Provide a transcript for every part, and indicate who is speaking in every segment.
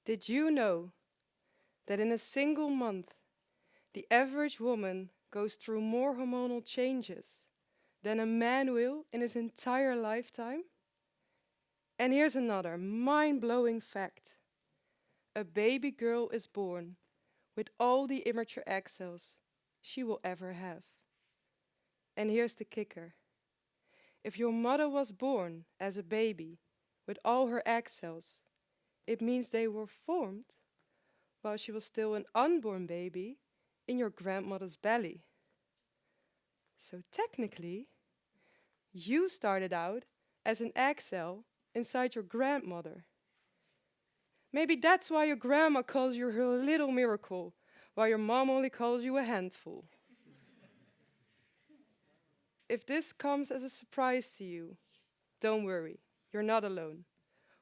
Speaker 1: Did you know that in a single month, the average woman goes through more hormonal changes than a man will in his entire lifetime? And here's another mind-blowing fact. A baby girl is born with all the immature egg cells she will ever have. And here's the kicker. If your mother was born as a baby with all her egg cells, it means they were formed while she was still an unborn baby in your grandmother's belly. So technically, you started out as an egg cell inside your grandmother. Maybe that's why your grandma calls you her little miracle, while your mom only calls you a handful. If this comes as a surprise to you, don't worry, you're not alone.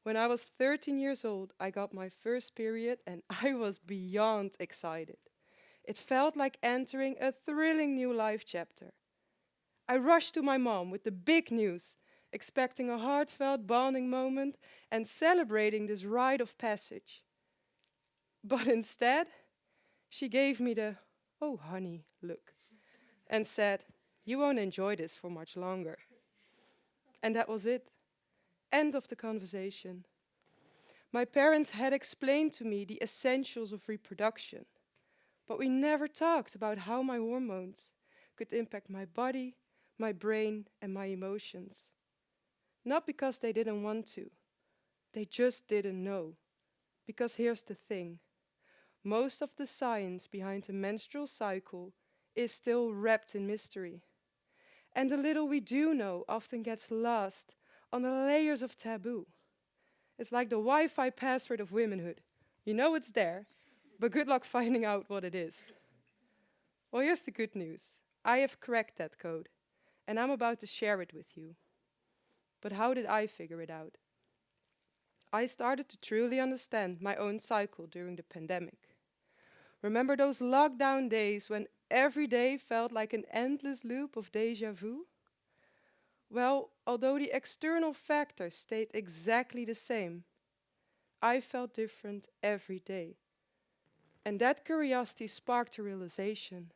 Speaker 1: When I was 13 years old, I got my first period and I was beyond excited. It felt like entering a thrilling new life chapter. I rushed to my mom with the big news, expecting a heartfelt bonding moment and celebrating this rite of passage. But instead, she gave me the, "Oh honey," look and said, "You won't enjoy this for much longer." And that was it. End of the conversation. My parents had explained to me the essentials of reproduction, but we never talked about how my hormones could impact my body, my brain, and my emotions. Not because they didn't want to, they just didn't know. Because here's the thing. Most of the science behind the menstrual cycle is still wrapped in mystery. And the little we do know often gets lost on the layers of taboo. It's like the Wi-Fi password of womanhood. You know it's there, but good luck finding out what it is. Well, here's the good news. I have cracked that code, and I'm about to share it with you. But how did I figure it out? I started to truly understand my own cycle during the pandemic. Remember those lockdown days when every day felt like an endless loop of déjà vu? Well, although the external factors stayed exactly the same, I felt different every day. And that curiosity sparked a realization.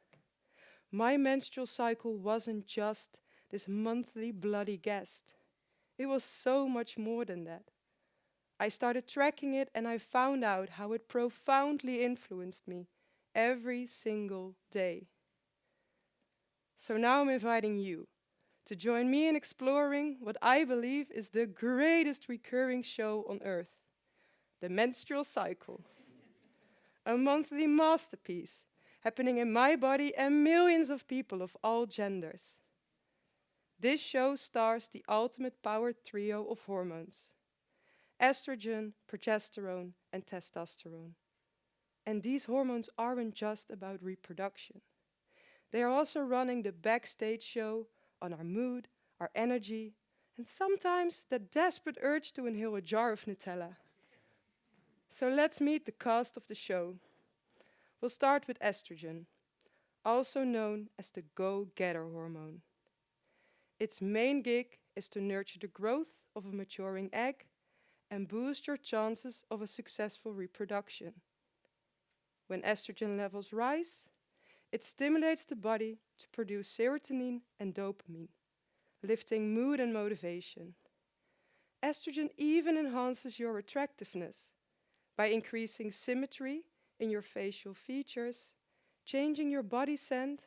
Speaker 1: My menstrual cycle wasn't just this monthly bloody guest. It was so much more than that. I started tracking it and I found out how it profoundly influenced me every single day. So now I'm inviting you to join me in exploring what I believe is the greatest recurring show on Earth, the menstrual cycle. A monthly masterpiece happening in my body and millions of people of all genders. This show stars the ultimate power trio of hormones: estrogen, progesterone, and testosterone. And these hormones aren't just about reproduction. They are also running the backstage show on our mood, our energy, and sometimes that desperate urge to inhale a jar of Nutella. So let's meet the cast of the show. We'll start with estrogen, also known as the go-getter hormone. Its main gig is to nurture the growth of a maturing egg and boost your chances of a successful reproduction. When estrogen levels rise, it stimulates the body to produce serotonin and dopamine, lifting mood and motivation. Estrogen even enhances your attractiveness by increasing symmetry in your facial features, changing your body scent,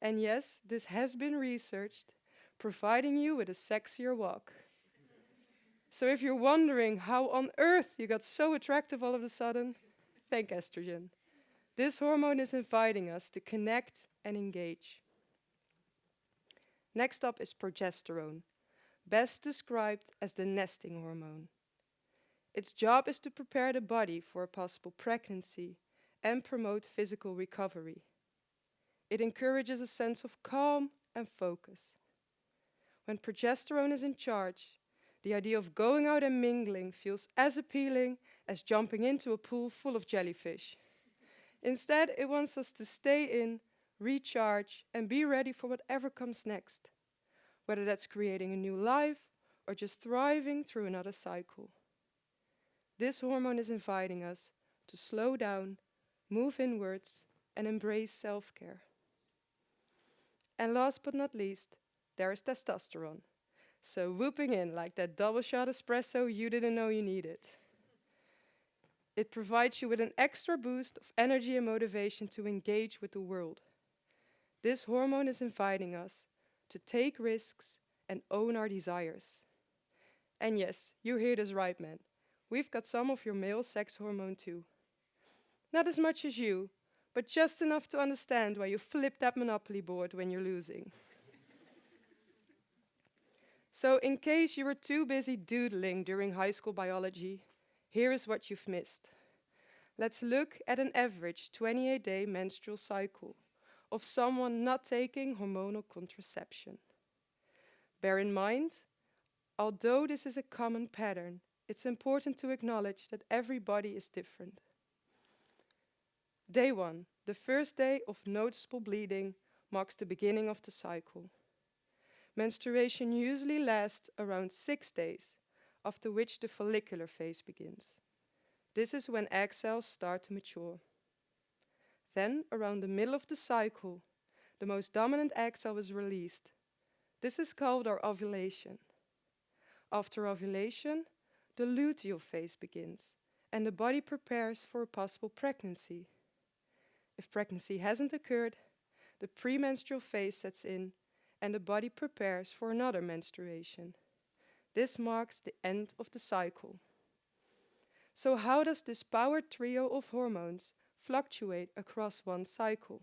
Speaker 1: and yes, this has been researched, providing you with a sexier walk. So if you're wondering how on earth you got so attractive all of a sudden, thank estrogen. This hormone is inviting us to connect and engage. Next up is progesterone, best described as the nesting hormone. Its job is to prepare the body for a possible pregnancy and promote physical recovery. It encourages a sense of calm and focus. When progesterone is in charge, the idea of going out and mingling feels as appealing as jumping into a pool full of jellyfish. Instead, it wants us to stay in, recharge, and be ready for whatever comes next, whether that's creating a new life or just thriving through another cycle. This hormone is inviting us to slow down, move inwards, and embrace self-care. And last but not least, there is testosterone. So whooping in like that double shot espresso you didn't know you needed. It provides you with an extra boost of energy and motivation to engage with the world. This hormone is inviting us to take risks and own our desires. And yes, you hear this right, man. We've got some of your male sex hormone too. Not as much as you, but just enough to understand why you flip that Monopoly board when you're losing. So in case you were too busy doodling during high school biology, here is what you've missed. Let's look at an average 28-day menstrual cycle of someone not taking hormonal contraception. Bear in mind, although this is a common pattern, it's important to acknowledge that every body is different. Day 1, the first day of noticeable bleeding, marks the beginning of the cycle. Menstruation usually lasts around 6 days, after which the follicular phase begins. This is when egg cells start to mature. Then, around the middle of the cycle, the most dominant egg cell is released. This is called our ovulation. After ovulation, the luteal phase begins, and the body prepares for a possible pregnancy. If pregnancy hasn't occurred, the premenstrual phase sets in, and the body prepares for another menstruation. This marks the end of the cycle. So how does this power trio of hormones fluctuate across one cycle?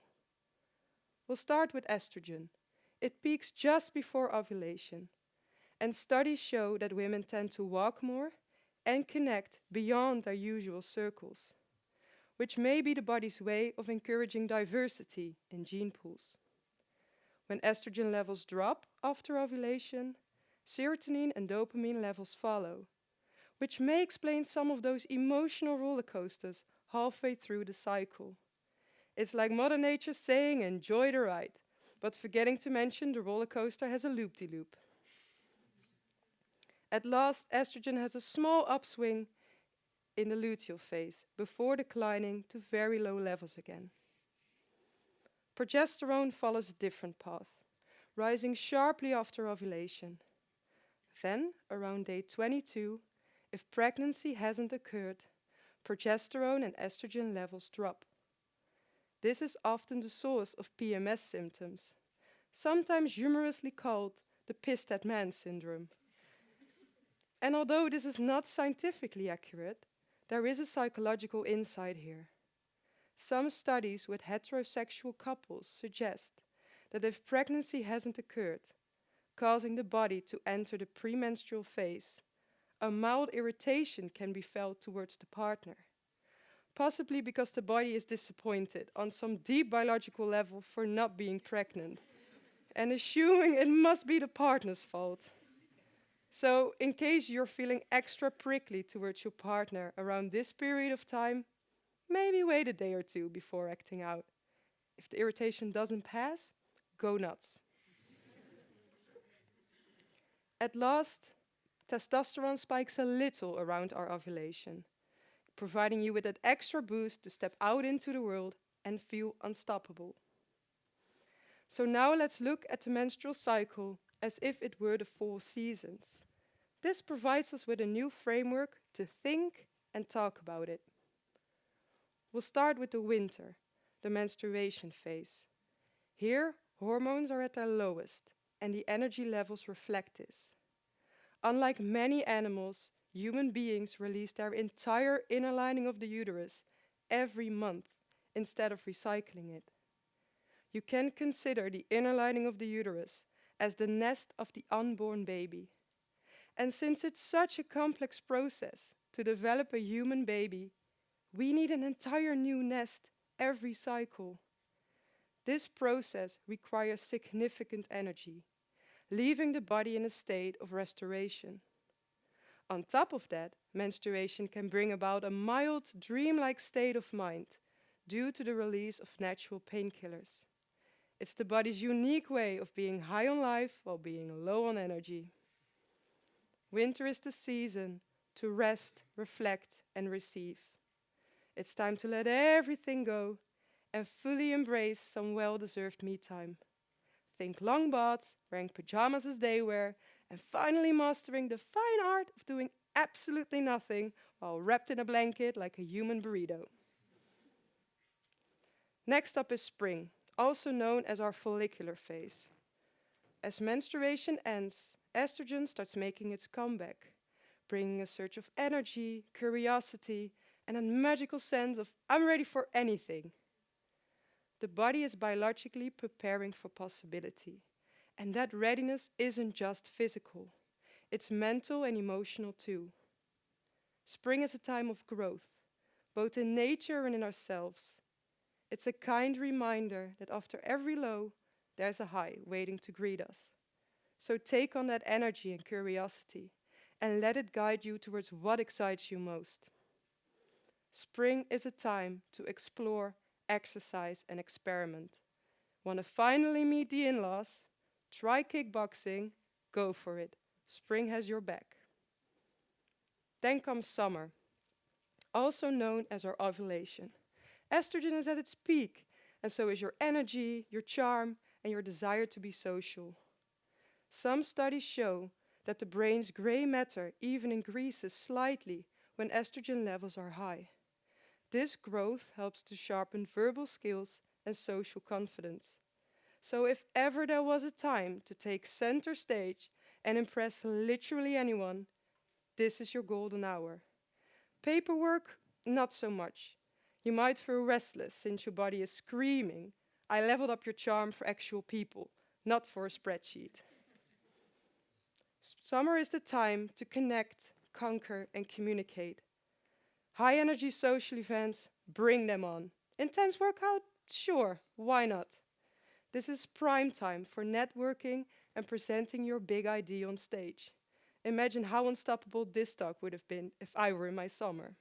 Speaker 1: We'll start with estrogen. It peaks just before ovulation, and studies show that women tend to walk more and connect beyond their usual circles, which may be the body's way of encouraging diversity in gene pools. When estrogen levels drop after ovulation, serotonin and dopamine levels follow, which may explain some of those emotional roller coasters halfway through the cycle. It's like Mother Nature saying, enjoy the ride, but forgetting to mention the roller coaster has a loop-de-loop. At last, estrogen has a small upswing in the luteal phase before declining to very low levels again. Progesterone follows a different path, rising sharply after ovulation. Then, around day 22, if pregnancy hasn't occurred, progesterone and estrogen levels drop. This is often the source of PMS symptoms, sometimes humorously called the pissed at man syndrome. And although this is not scientifically accurate, there is a psychological insight here. Some studies with heterosexual couples suggest that if pregnancy hasn't occurred, causing the body to enter the premenstrual phase, a mild irritation can be felt towards the partner, possibly because the body is disappointed on some deep biological level for not being pregnant, and assuming it must be the partner's fault. So, in case you're feeling extra prickly towards your partner around this period of time, maybe wait a day or two before acting out. If the irritation doesn't pass, go nuts. At last, testosterone spikes a little around our ovulation, providing you with that extra boost to step out into the world and feel unstoppable. So now let's look at the menstrual cycle as if it were the 4 seasons. This provides us with a new framework to think and talk about it. We'll start with the winter, the menstruation phase. Here, hormones are at their lowest, and the energy levels reflect this. Unlike many animals, human beings release their entire inner lining of the uterus every month instead of recycling it. You can consider the inner lining of the uterus as the nest of the unborn baby. And since it's such a complex process to develop a human baby, we need an entire new nest every cycle. This process requires significant energy, leaving the body in a state of restoration. On top of that, menstruation can bring about a mild, dreamlike state of mind due to the release of natural painkillers. It's the body's unique way of being high on life while being low on energy. Winter is the season to rest, reflect, and receive. It's time to let everything go and fully embrace some well-deserved me time. Think long baths, wearing pajamas as they wear, and finally mastering the fine art of doing absolutely nothing while wrapped in a blanket like a human burrito. Next up is spring, also known as our follicular phase. As menstruation ends, estrogen starts making its comeback, bringing a surge of energy, curiosity, and a magical sense of I'm ready for anything. The body is biologically preparing for possibility, and that readiness isn't just physical, it's mental and emotional too. Spring is a time of growth, both in nature and in ourselves. It's a kind reminder that after every low, there's a high waiting to greet us. So take on that energy and curiosity and let it guide you towards what excites you most. Spring is a time to explore, exercise, and experiment. Want to finally meet the in-laws? Try kickboxing, go for it. Spring has your back. Then comes summer, also known as our ovulation. Estrogen is at its peak, and so is your energy, your charm, and your desire to be social. Some studies show that the brain's gray matter even increases slightly when estrogen levels are high. This growth helps to sharpen verbal skills and social confidence. So if ever there was a time to take center stage and impress literally anyone, this is your golden hour. Paperwork, not so much. You might feel restless since your body is screaming, I leveled up your charm for actual people, not for a spreadsheet. Summer is the time to connect, conquer, and communicate. High energy social events, bring them on. Intense workout? Sure, why not? This is prime time for networking and presenting your big idea on stage. Imagine how unstoppable this talk would have been if I were in my summer.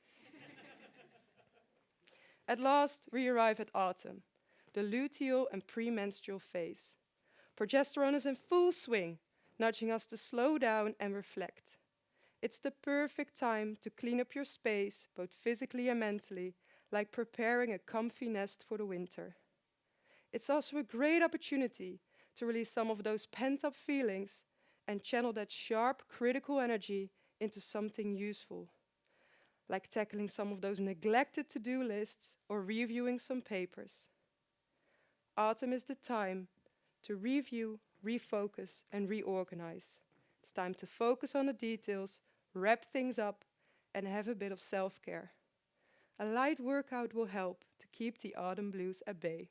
Speaker 1: At last, we arrive at autumn, the luteal and premenstrual phase. Progesterone is in full swing, nudging us to slow down and reflect. It's the perfect time to clean up your space, both physically and mentally, like preparing a comfy nest for the winter. It's also a great opportunity to release some of those pent-up feelings and channel that sharp, critical energy into something useful, like tackling some of those neglected to-do lists or reviewing some papers. Autumn is the time to review, refocus, and reorganize. It's time to focus on the details, wrap things up, and have a bit of self-care. A light workout will help to keep the autumn blues at bay.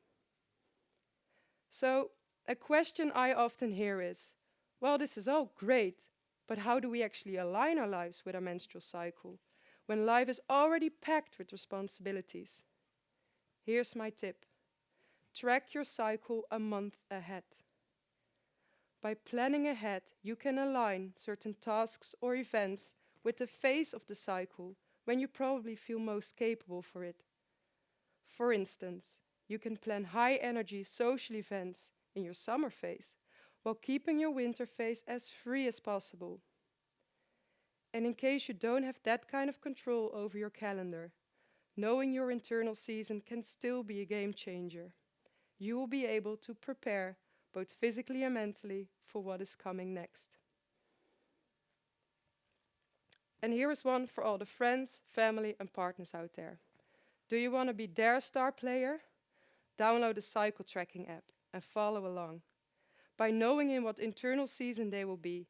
Speaker 1: So, a question I often hear is, well, this is all great, but how do we actually align our lives with our menstrual cycle when life is already packed with responsibilities? Here's my tip. Track your cycle a month ahead. By planning ahead, you can align certain tasks or events with the phase of the cycle when you probably feel most capable for it. For instance, you can plan high-energy social events in your summer phase while keeping your winter phase as free as possible. And in case you don't have that kind of control over your calendar, knowing your internal season can still be a game changer. You will be able to prepare both physically and mentally for what is coming next. And here is one for all the friends, family, and partners out there. Do you want to be their star player? Download the cycle tracking app and follow along. By knowing in what internal season they will be,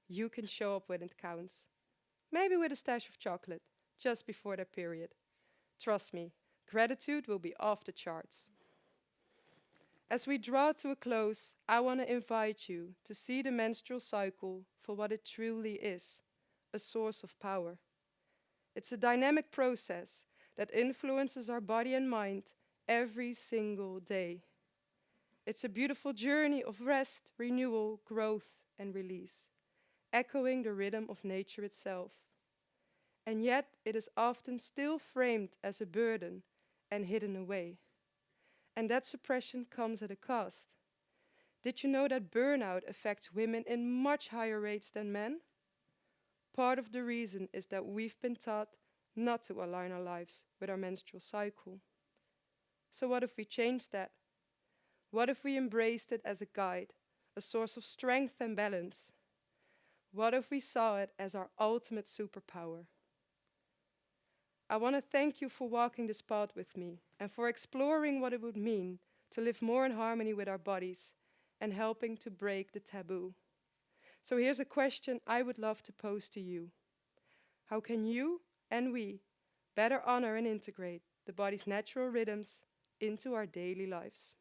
Speaker 1: you can show up when it counts. Maybe with a stash of chocolate, just before their period. Trust me, gratitude will be off the charts. As we draw to a close, I want to invite you to see the menstrual cycle for what it truly is, a source of power. It's a dynamic process that influences our body and mind every single day. It's a beautiful journey of rest, renewal, growth, and release, echoing the rhythm of nature itself. And yet, it is often still framed as a burden and hidden away. And that suppression comes at a cost. Did you know that burnout affects women in much higher rates than men? Part of the reason is that we've been taught not to align our lives with our menstrual cycle. So what if we changed that? What if we embraced it as a guide, a source of strength and balance? What if we saw it as our ultimate superpower? I want to thank you for walking this path with me and for exploring what it would mean to live more in harmony with our bodies and helping to break the taboo. So here's a question I would love to pose to you. How can you and we better honor and integrate the body's natural rhythms into our daily lives?